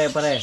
Pare.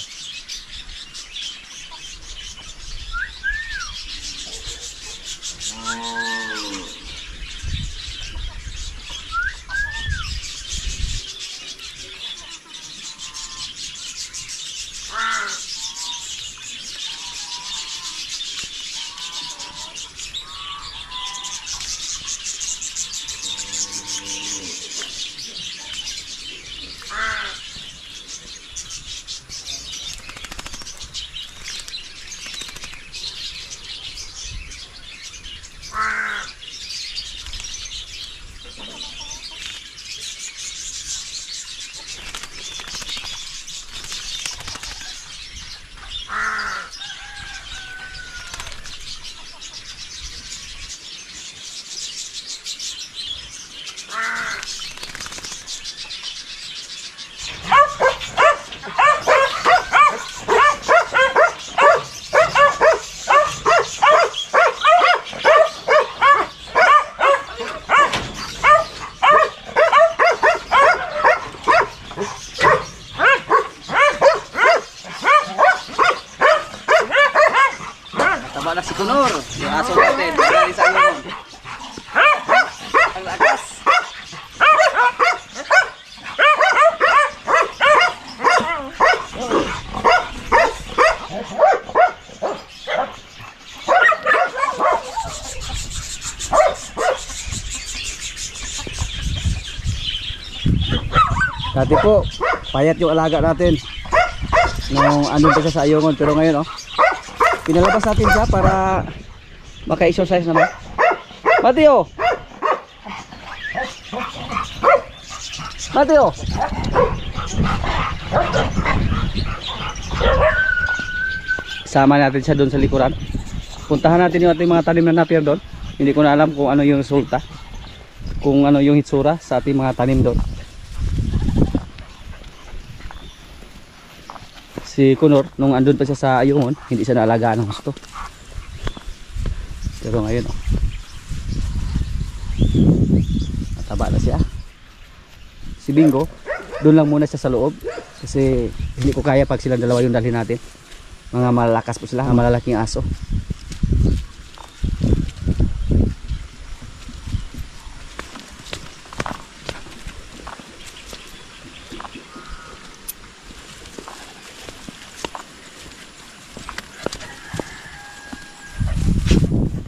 Taba na si Kunor, yung aso natin, galing sa iyo. Ang lakas. Dati po, payat yung alaga natin nung andun pa siya sa Ayungod, pero ngayon pinalabas natin siya para maka-exercise naman. Mateo! Mateo! Sama natin siya doon sa likuran. Puntahan natin yung ating mga tanim na napier doon. Hindi ko na alam kung ano yung resulta, kung ano yung hitsura sa ating mga tanim doon. Si Kunor, nung andun pa siya sa Ayungod, hindi siya naalagaan ng gusto. Pero ngayon, mataba na siya. Si Bingo, doon lang muna siya sa loob. Kasi hindi ko kaya pag silang dalawa yung dalhin natin. Mga malalakas po sila, mga malalaking aso.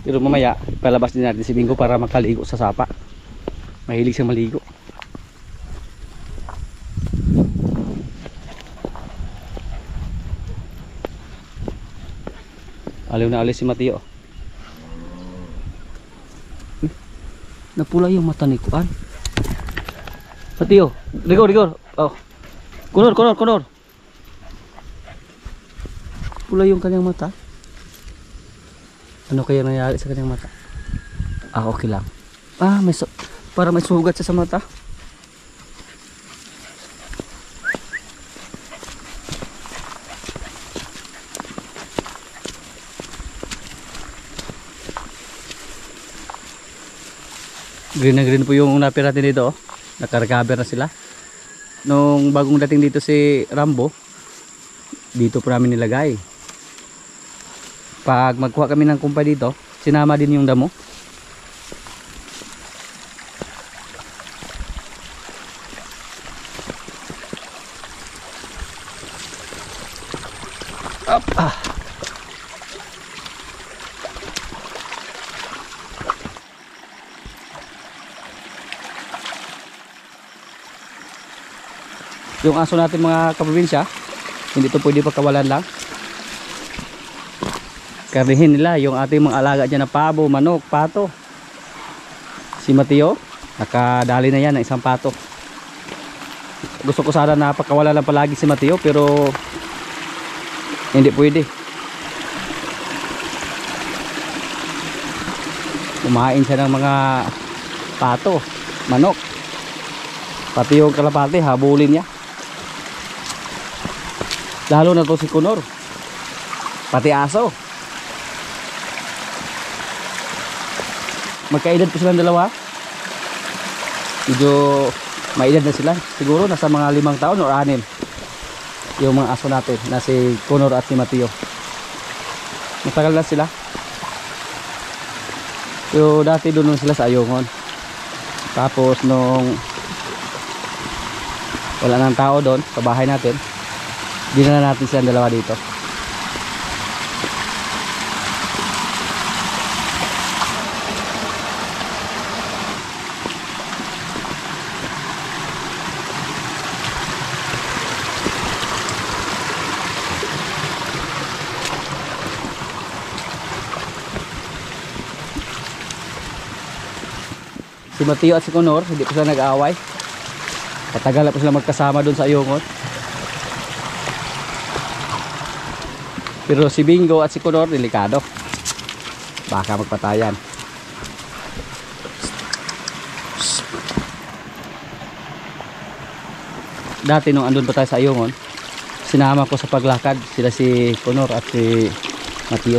Pero mamaya palabas din natin si Bingo para makaligo sa sapa. Mahilig siyang maligo. Aliw na alis si Mateo. Napula yung mata ni Kuan. Mateo, rigor. Oh. Kunor. Pula yung kanyang mata. Ano kaya nangyari sa kanyang mata? Okay lang. Para may sugat siya sa mata. Green na green po yung napir natin dito. Naka-recover na sila. Nung bagong dating dito si Rambo, dito po namin nilagay. Pag magkuha kami ng kumpa dito, sinama din yung damo. Yung aso natin mga kaprobinsya, hindi to pwede pagkawalan lang. Karnihin nila yung ating mga alaga dyan na pabo, manok, pato. Si Mateo, nakadali na yan ng isang pato. Gusto ko sana na pagkawala lang palagi si Mateo, pero hindi pwede. Kumain siya ng mga pato, manok. Pati yung kalapate, habulin niya. Lalo na to si Kunor. Pati aso. Magkaedad po silang dalawa. Medyo May edad na sila. Siguro nasa mga 5 taon o 6. Yung mga aso natin na si Connor at si Mateo. Matagal na sila. So dati doon sila sa Ayungon. Tapos nung wala nang tao doon sa bahay natin, dinala natin silang dalawa dito. Si Mateo at si Connor, hindi pa sila nag-aaway. Patagal na pa sila magkasama doon sa Ayungon. Pero si Bingo at si Connor, delikado. Baka magpatayan. Dati nung andun pa tayo sa Ayungon, sinama ko sa paglakad sila si Connor at si Mateo.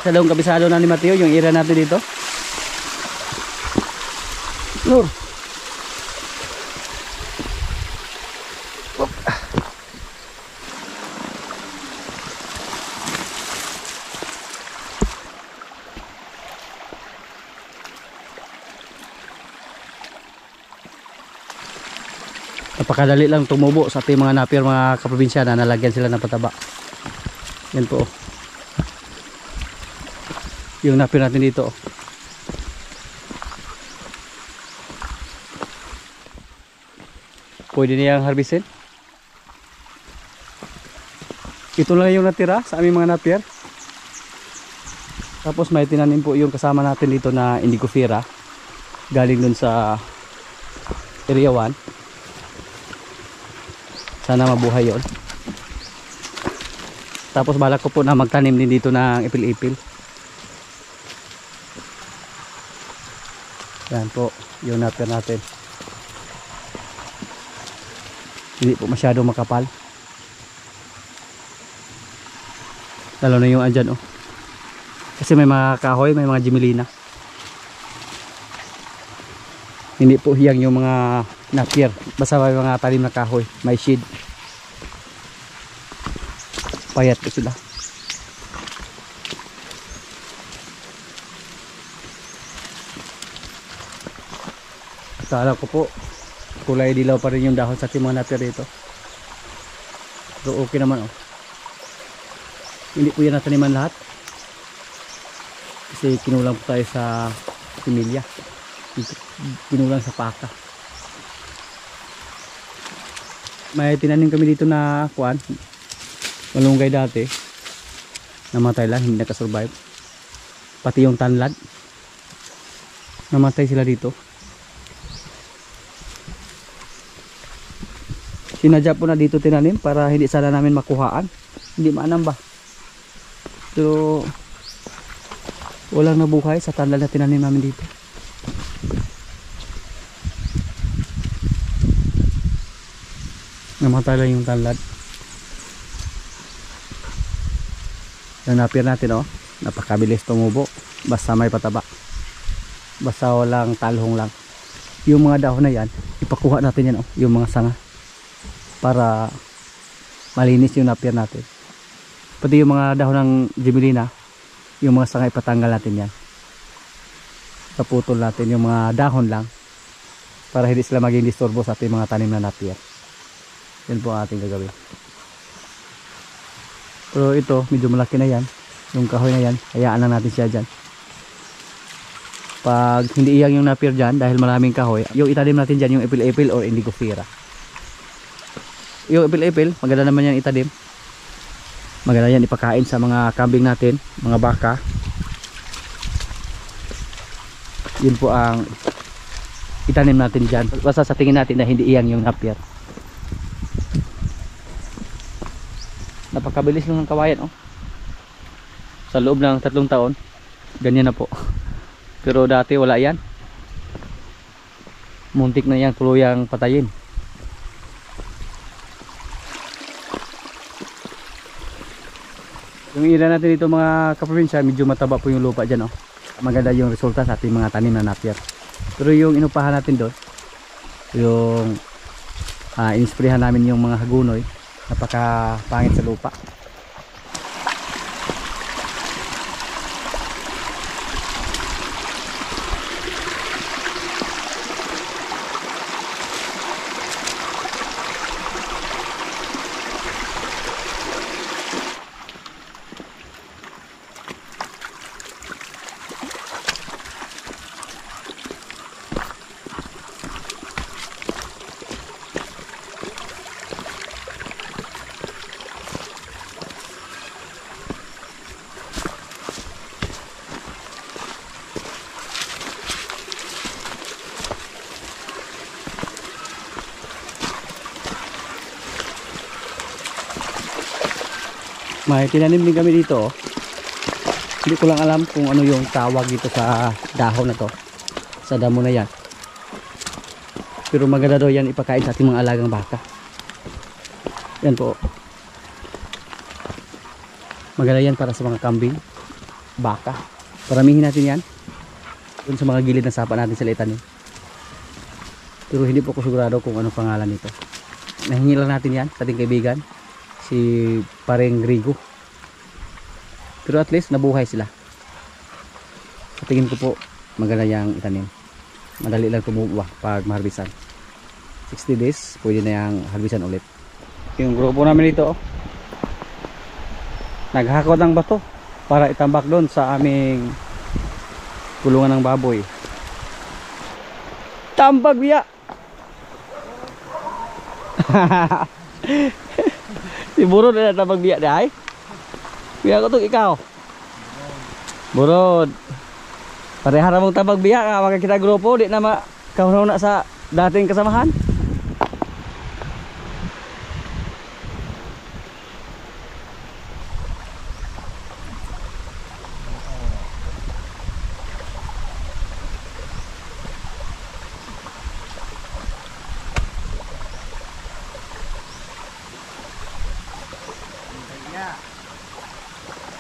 Sa daong kabisado na ni Mateo yung ira natin dito. Nur. Napakadali lang tumubo sa ating mga napier, mga kaprobinsya na nalagyan sila ng pataba. Yan po. Yung napier natin dito. Pwede niyang harbisin. Ito lang yung natira sa aming mga napier. Tapos may tinanim po yung kasama natin dito na indigo fira. Galing dun sa area 1. Sana mabuhay yon. Tapos balak ko po na magtanim din dito ng ipil-ipil. Yan po yung napier natin. Hindi po masyado makapal. Lalo na yung andyan oh. Kasi may mga kahoy, may mga jimelina. Hindi po hiyang yung mga napier. Basta may mga talim na kahoy, may shade. Payat po sila. Kala ko po kulay dilaw pa rin yung dahon sa ating mga napier dito. Pero okay naman oh. Hindi po yan nataniman lahat. Kasi kinulang po tayo sa similya. Kinulang sa paka. May tinanim kami dito na kuan. Malunggay dati. Namatay lang, hindi nakasurvive. Pati yung tanlad. Namatay sila dito. Sinadya po na dito tinanim para hindi sana namin makuhaan. Hindi maanam ba? Pero walang nabuhay sa tanlad na tinanim namin dito. Namatay lang yung tanlad. Yung napier natin oh, napakabilis tumubo. Basta may pataba. Basta walang talhong lang. Yung mga dahon na yan, ipakuha natin yan oh, yung mga sanga. Para malinis yung napier natin. Pati yung mga dahon ng jimelina, yung mga sanga ipatanggal natin yan. Taputol natin yung mga dahon lang para hindi sila maging disturbo sa ating mga tanim na napier. Yan po ang ating gagawin. Pero ito medyo malaki na yan, yung kahoy na yan, hayaan lang natin siya dyan. Pag hindi iyang yung napier dyan dahil maraming kahoy, yung itanim natin dyan yung ipil-ipil or indigo fira. Yung ipil-ipil, maganda naman yan itanim. Maganda yan ipakain sa mga kambing natin, mga baka. Yun po ang itanim natin dyan. Basta sa tingin natin na hindi iyang yung napier. Napakabilis lang ng kawayan oh. Sa loob ng 3 taon, ganyan na po. Pero dati wala yan. Muntik na yang tuluyang patayin. Yung ira natin dito mga kaprobinsya, medyo mataba po yung lupa dyan, oh. Maganda yung resulta sa ating mga tanim na napier. Pero yung inupahan natin doon, yung inisprehan namin yung mga hagunoy, napaka pangit sa lupa. May tinanim din kami dito, oh. Hindi ko lang alam kung ano yung tawag dito sa dahon na to, sa damo na yan. Pero maganda daw yan ipakain sa ating mga alagang baka. Yan po. Maganda yan para sa mga kambing, baka. Paramihin natin yan dun sa mga gilid ng sapa natin sila itanim. Pero hindi po ko sigurado kung anong pangalan nito. Nahingi lang natin yan sa ating kaibigan, si Pareng Rigo. Pero at least nabuhay sila. Sa tingin ko po maganda yung itanim. Madali lang kumuha pag maharbisan. 60 days pwede na yung harbisan ulit. Yung grupo namin dito, oh, naghakot ng bato para itambak doon sa aming kulungan ng baboy. Tambag biya. Si Burod na tambag biya dai. Biya ko to ikaw. Burod. Parehara mong tambag biya ka maka kita grupo di na makauna sa dating kasamahan.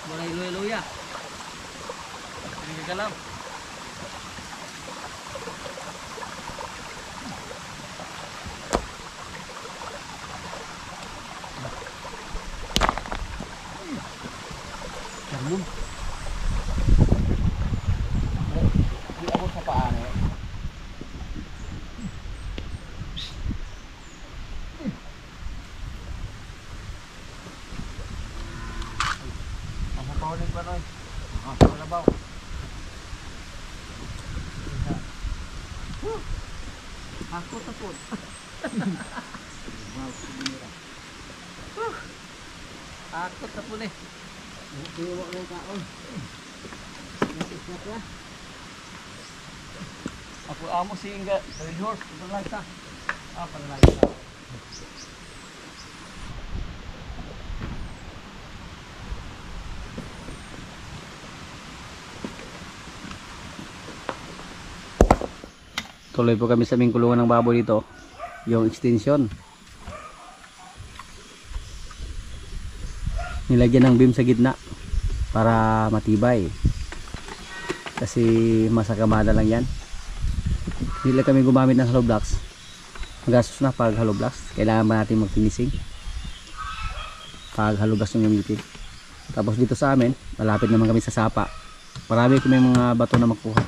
Mulai luya-luya. Ini galam. Jamun. Di abot sa paan eh. Paunin pa noy. Trabaho. Ako tapos. Ako tapos eh. Iwa ko kaon. Ako amo si Inga, dari horse, lang ta. Panalay ta. Tuloy po kami sa aming kulungan ng baboy dito, yung extension. Nilagyan ng beam sa gitna para matibay. Kasi masakamada lang yan. Hindi lang kami gumamit ng hollow blocks. Magastos na pag hollow blocks. Kailangan ba natin mag-finishing pag hollow blocks yung gamitin. Tapos dito sa amin, malapit naman kami sa sapa. Marami kami mga bato na makuha.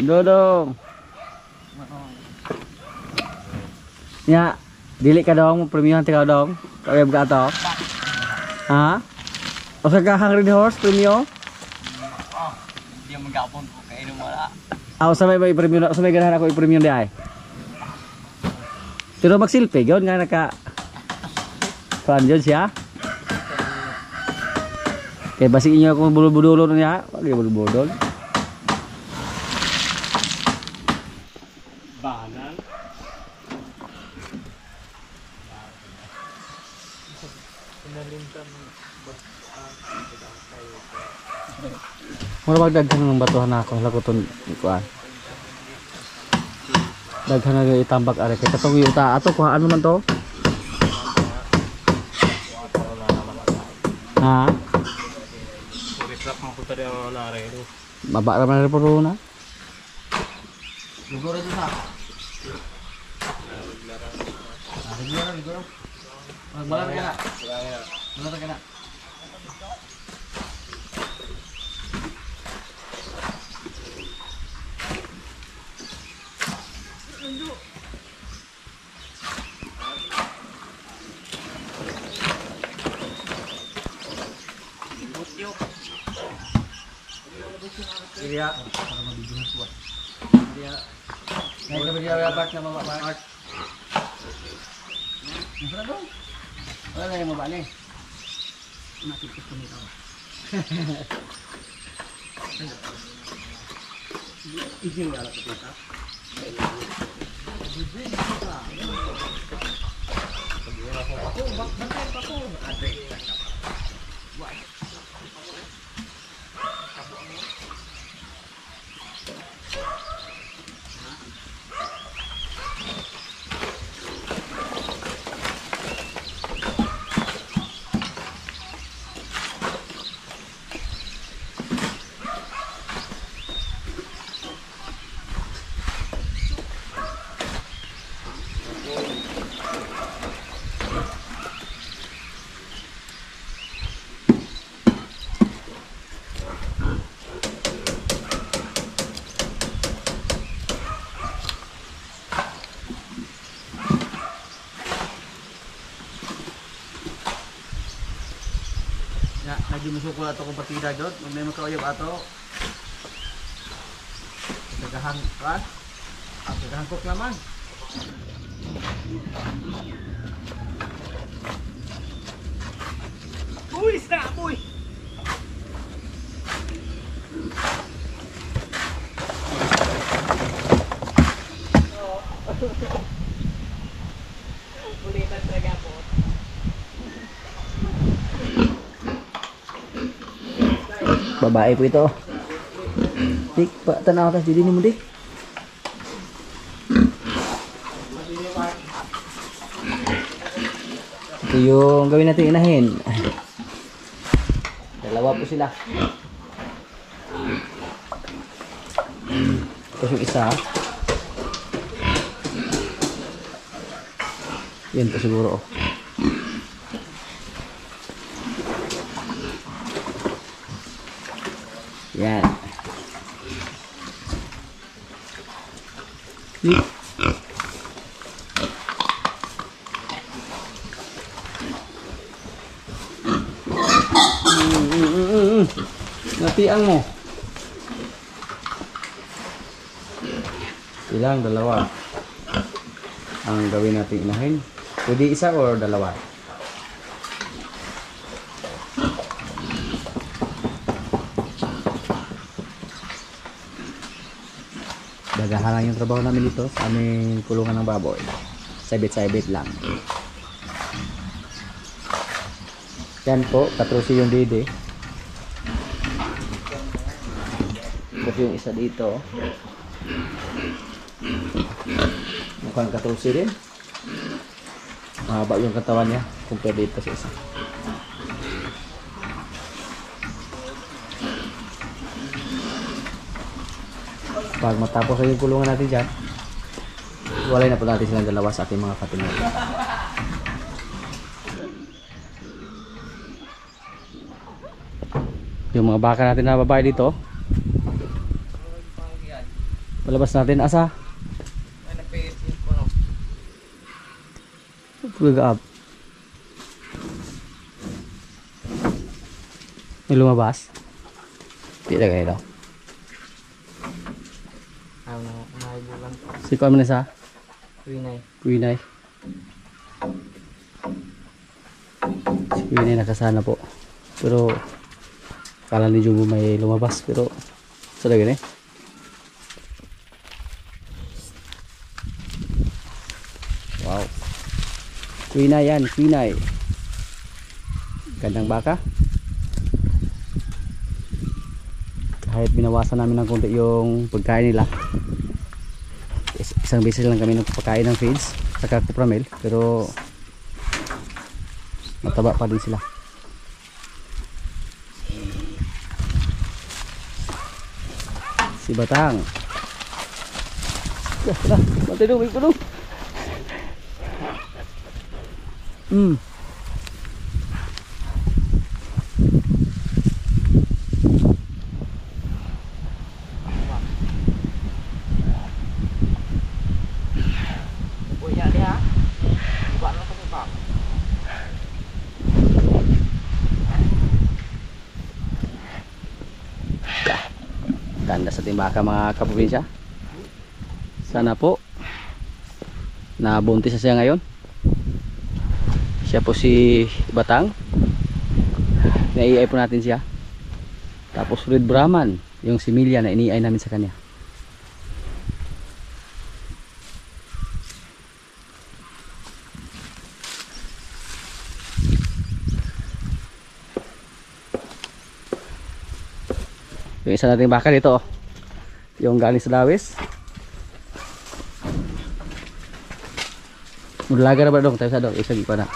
Dodong. Ya, dili ka dong premium tika dong. Kaya buka to. Ha? O sa kahang red horse premium? Oh, dia magapon ko kay wala. Aw sa may premium, sa may ganahan ako i-premium di ay. Pero magsilpi gyud nga naka Fan jud siya. Kaya basikin nyo ako budol-budol niya. Wag yung budol-budol. Banan. Mura magdaghan ng batuhan na ako. Laguton ikuan. Daghan na itambak are. Kaya katong yung ta. Ato kuhaan naman to. Ha? Trap mo puta rin ang nare. Baba naman na po na. Liguro dito sa. Liguro. Magbalan ka na. Magbalan ka na. Iya. Iya. Naik ke dia dapat sama Pak Art. Mana dong? Mana yang mau balik? Nak ikut kami tahu. Izin enggak lah kita. Ya, lagi musukul atau kompetida jod, may makauyab ato. Dagahan kan? Dagahan kok naman. Uy, stop, uy. Bulitan talaga po. Babae po ito. Dik, pa tanaw tas dili mo dik. Ito yung gawin natin inahin. Dalawa po sila. Tapos yung isa. Yan po siguro. Yan. Natiang mo. Ilang dalawa ang gawin natin inahin. Pwede isa or dalawa. Dagahan lang yung trabaho namin dito sa aming kulungan ng baboy. Sabit-sabit lang. Yan po, katrusi yung dede. Tapos yung isa dito. Mukhang katrusi din. Mahaba yung katawan niya compare dito sa isa. Pag matapos yung kulungan natin dyan, walay na po natin silang dalawa sa ating mga patinod. Yung mga baka natin na babae dito, palabas natin asa. Pag-up. May lumabas. Hindi na kayo daw. Si Kuan sa Winay. Winay. Si Winay nakasana po. Pero Kala ni Jumbo may lumabas pero sa dagan eh. Wow. Quinay yan, quinay. Gandang baka. Kahit binawasan namin ng konti yung pagkain nila. Isang beses lang kami nagpapakain ng feeds saka cupramel pero mataba pa din sila. Si Batang. Dah, mati dulu, ikut dulu. Ganda sa timbaka mga kaprobinsya. Sana po nabuntis na siya ngayon. Siya po si Batang. Naiiay po natin siya. Tapos Red Brahman, yung si Milya na iniiay namin sa kanya. Yung isa nating baka dito, yung galing sa Dawis. Mudlaga na ba dong? Tayo sa dong, isa pa na.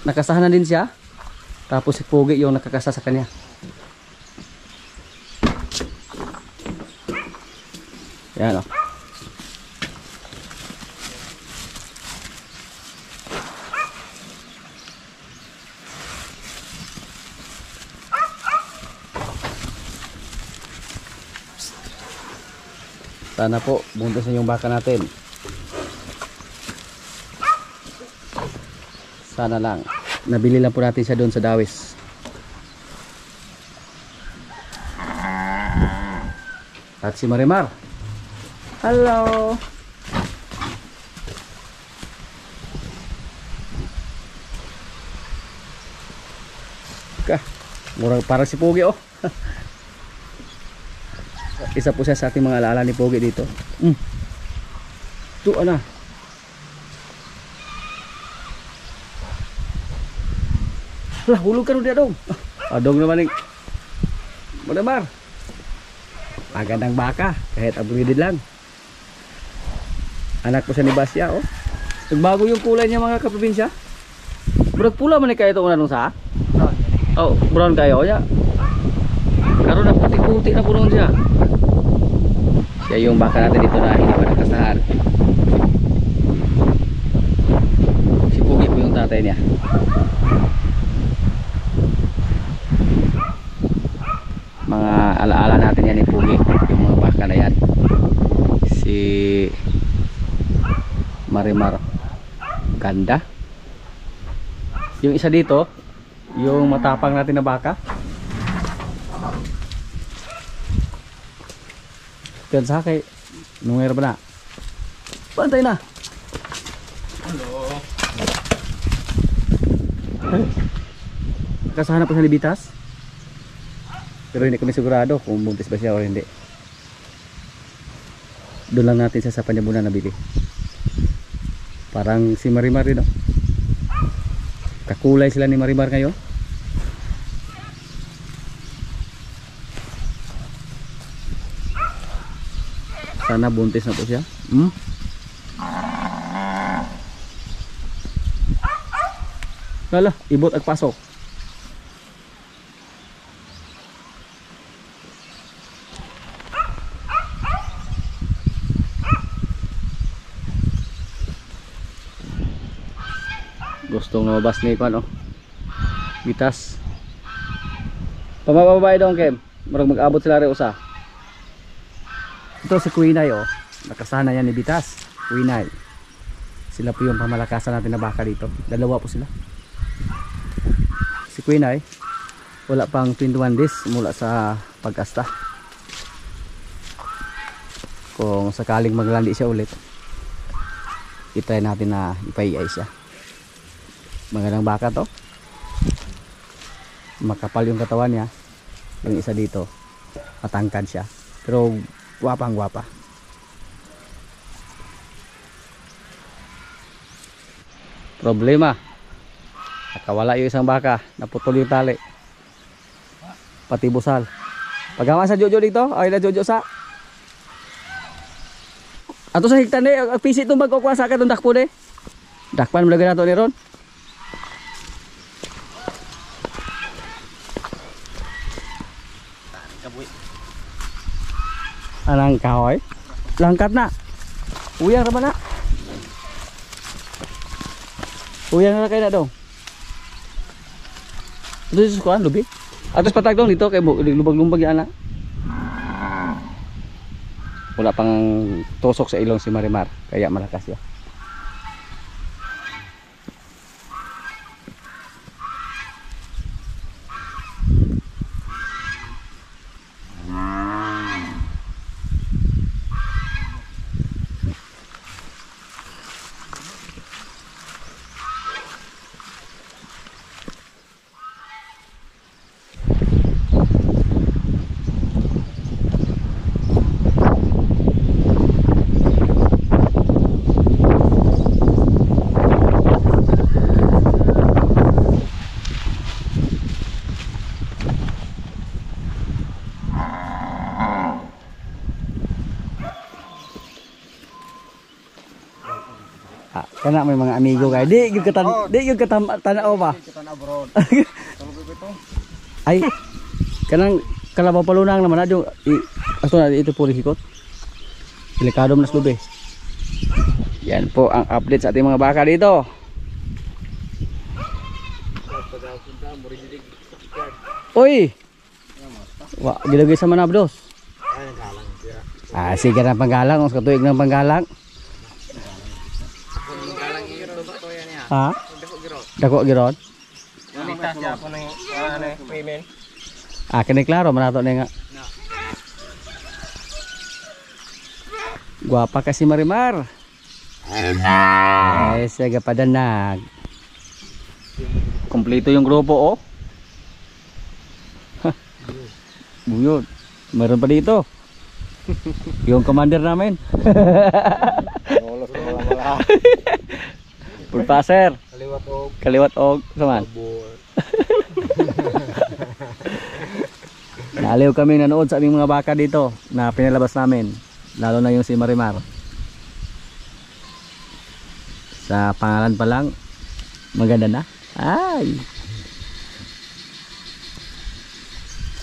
Nakasahan na din siya. Tapos si Pogi yung nakakasa sa kanya. Yan o. Sana po buntis na yung baka natin. Sana lang. Nabili lang po natin siya doon sa Dawis. At si Marimar. Hello. Murang parang si Pogi oh. Isa po siya sa ating mga alaala ni Pogi dito. Ito ana. Lah, hulog ka dia dong. Adong naman yung Marimar. Magandang baka, kahit abridid lang. Anak po siya ni Basya oh. Nagbago yung kulay niya mga kaprobinsya. Brad pula man kayo ito una nung sa? Brown. Oh, brown kayo ya. Karon na puti-puti na punon siya. Siya yung baka natin dito na hindi pa nakasahan. Si Pogi po yung tatay niya. Mga alaala natin yan ni Pogi, yung mga baka na yan. Si Marimar, ganda. Yung isa dito, yung matapang natin na baka. Yan sa kay nunger ba na? Pantay na. Hello. Kasahanap pa sa libitas. Pero hindi kami sigurado kung buntis ba siya o hindi. Doon lang natin siya sa Panyabunan nabili. Parang si Marimar rin, no? Kakulay sila ni Marimar ngayon. Sana buntis na po siya. Lala, ibot ag pasok. Gustong lumabas ni Kwan oh. Bitas. Pamababay daw Kem. Marag mag-abot sila rin usa. Ito si Quinay oh. Nakasana yan ni Bitas. Quinay. Sila po yung pamalakasan natin na baka dito. Dalawa po sila. Si Quinay wala pang 21 days mula sa pag-asta. Kung sakaling maglandi siya ulit, itry natin na ipaiay siya. Magandang baka to. makapal yung katawan niya. Yung isa dito, matangkad siya. Pero gwapang gwapa. Problema, nakawala yung isang baka, naputol yung tali. Pati busal. Paggawa sa Jojo dito, ay na Jojo sa. Ato sa higtan ni, pisit itong magkukuha sa akin itong dakpo ni. Dakpan mo lagi nato ni Ron. Anang kahoy? Langkat na. Uyang naman na. Uyang na kayo na dong. Ito sa sukuan, lubi. Atas patag dong dito, kaya lubag-lumbag yan na. Wala pang tusok sa ilong si Marimar, kaya malakas yan. Kana may mga amigo kay di gyud tanaw ba. Ay kanang kalabaw palunang naman adyo aso na ito puri hikot. Delikado man lubi. Yan po ang update sa ating mga baka dito. Uy. Wa gilagay sa manabdos. Ah sige na panggalang, os katuig ng panggalang. Ha? Dako giron. Nalitas niya ako ng payment. Ah, kini klaro manato na nga. Guwapa kasi Marimar. Ay, sige padanag. Kompleto yung grupo oh. Buyod. Meron pa dito. Yung commander namin. Pulpaser. Kaliwat og saman. Naaliw kami nanood sa aming mga baka dito na pinalabas namin. Lalo na yung si Marimar. Sa pangalan pa lang maganda na. Ay.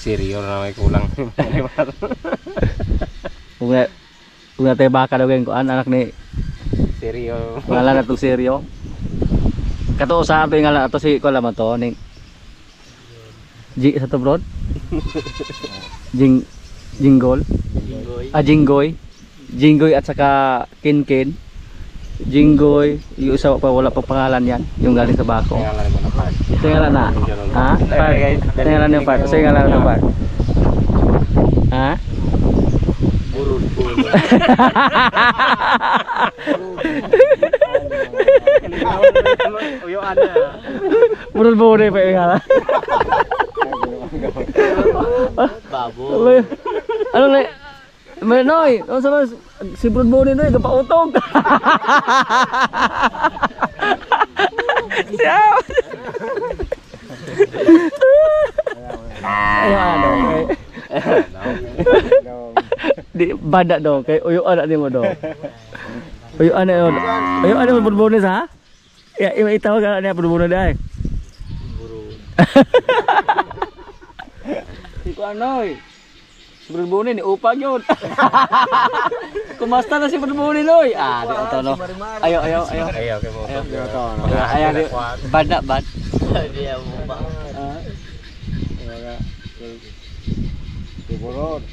Seryo na may kulang. Kung natin baka daw ko anak ni Seryo. ngalan na itong seryo. Kato sa ato yung ngalan ato si ko laman to ning G sa to brod. Jinggol. Ah Jinggoy. Jinggoy at saka Kinkin. Jinggoy, yung isa pa wala pa pangalan yan, yung galing sa bako. Sa ngalan na. Ha? Sa ngalan yung part. Sa ngalan ng part. Ha? Burud. Uyo ada. Burud pa yung ngalan. Babo. Ano na? Noy, ano sa mas si Burud Noy gapautog. Siya. Ayo ano. Di bada dong kay uyo anak ni mo dong. Uyo anak mo. Uyo anak mo Burud sa? Ya, itawag anak niya Burud dai. Burud. Iko anoy. Burud ni upag yun. Kumasta na si Burud Noy. Ah, di auto no. Ayo. Ayo kay mo. Ayo di bada bad. Dia mo ba. Burud.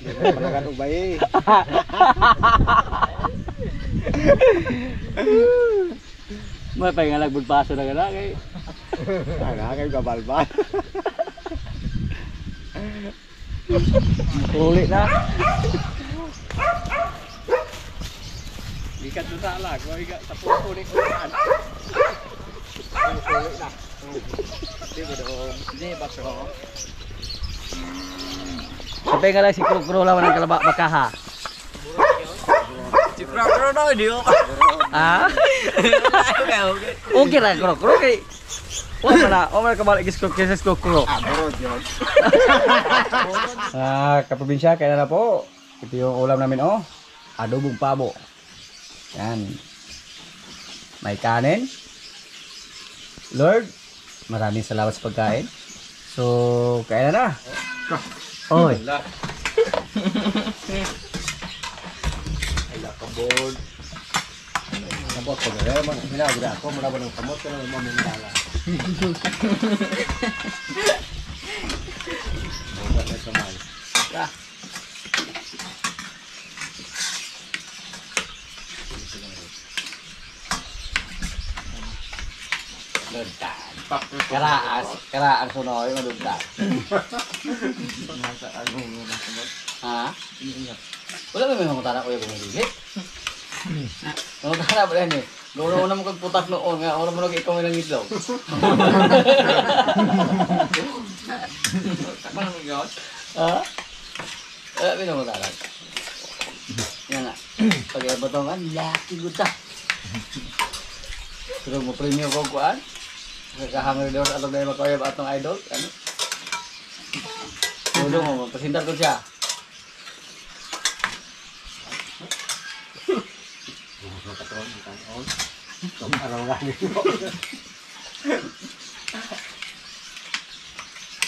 Panagan ubay. May pangalag budpaso na gana kay. Aga kay gabalbal. Ulit na. Ikat sa alag, wag sa puso ni kuan. Ulit na. Hindi, bakso. Sabi nga lang si Kuro lawan ng kalaba bakaha. Si Pro no, di ko. Ah? Okay ra Kuro kay. Wala kabalik kis Kuro. Burot yun. Kaprobinsya, kaya na po. Ito yung ulam namin, oh. Adobong pabo. Yan. May kanin. Lord, maraming salamat sa pagkain. So, kaya na. Oy. Ay, lakabod. Kapot ko na man sinabi na ako mula ng kamot ko ng mamintala. Bukan na kamay. Luntan. Karaas sunoy maluntan. Ha? Wala ba may mga ko yung bumibili? Mga tara pala ni. Gawin mo kag putak noon nga oras mo nag ikaw ng idlaw. Takpan mo gyud. Ha? Wala ba mga tara? Yan nga. Pag batongan laki guta. Pero mo premium ko kuan. Kakahangal daw atong dai makoy atong idol, ano? Tulong mo, pasintar ko siya.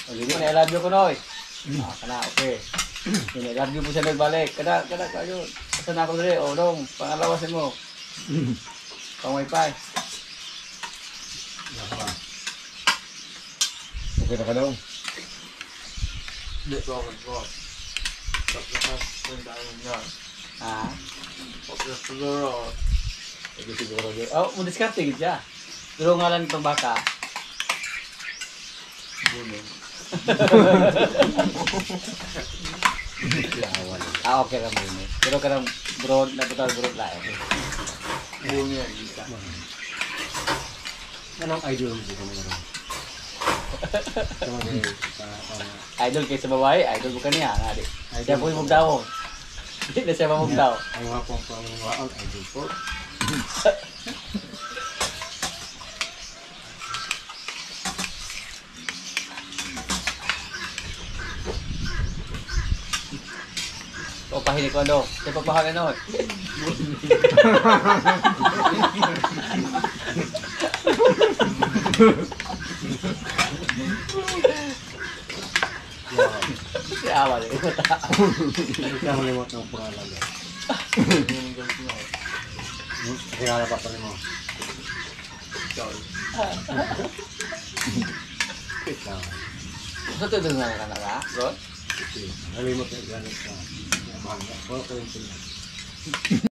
Jadi na love you ko noy. Kana okay. Ini love you po siya nagbalik. Kada kayo. Asa na ako diri? O dong, pangalawasin mo. Pang wifi. Okay na ka daw. Hindi ko ako. Tapos kung dahil nga. Ah, Tapos siguro. siguro. Oh, mo diskarte gid siya. Pero ngalan itong baka. Bunin. Okay ra mo ni. Pero kanang broad na total broad la. Bunin. Anong idol mo ko naman? Idol kay sa babae, idol mo kaniya, ngadi. Siya po yung mugdaw. Hindi na siya mamugdaw. Ang wapong pangwaon idol po. O pahinig ko ano. Siya papahagan ano. Si awal eh. Ikaw mo limot ng pangalan niya. Kilala pa pa mo. Ikaw. Sa tudong na ka, bro? Nalimot yung ganit sa mga. Wala ko yung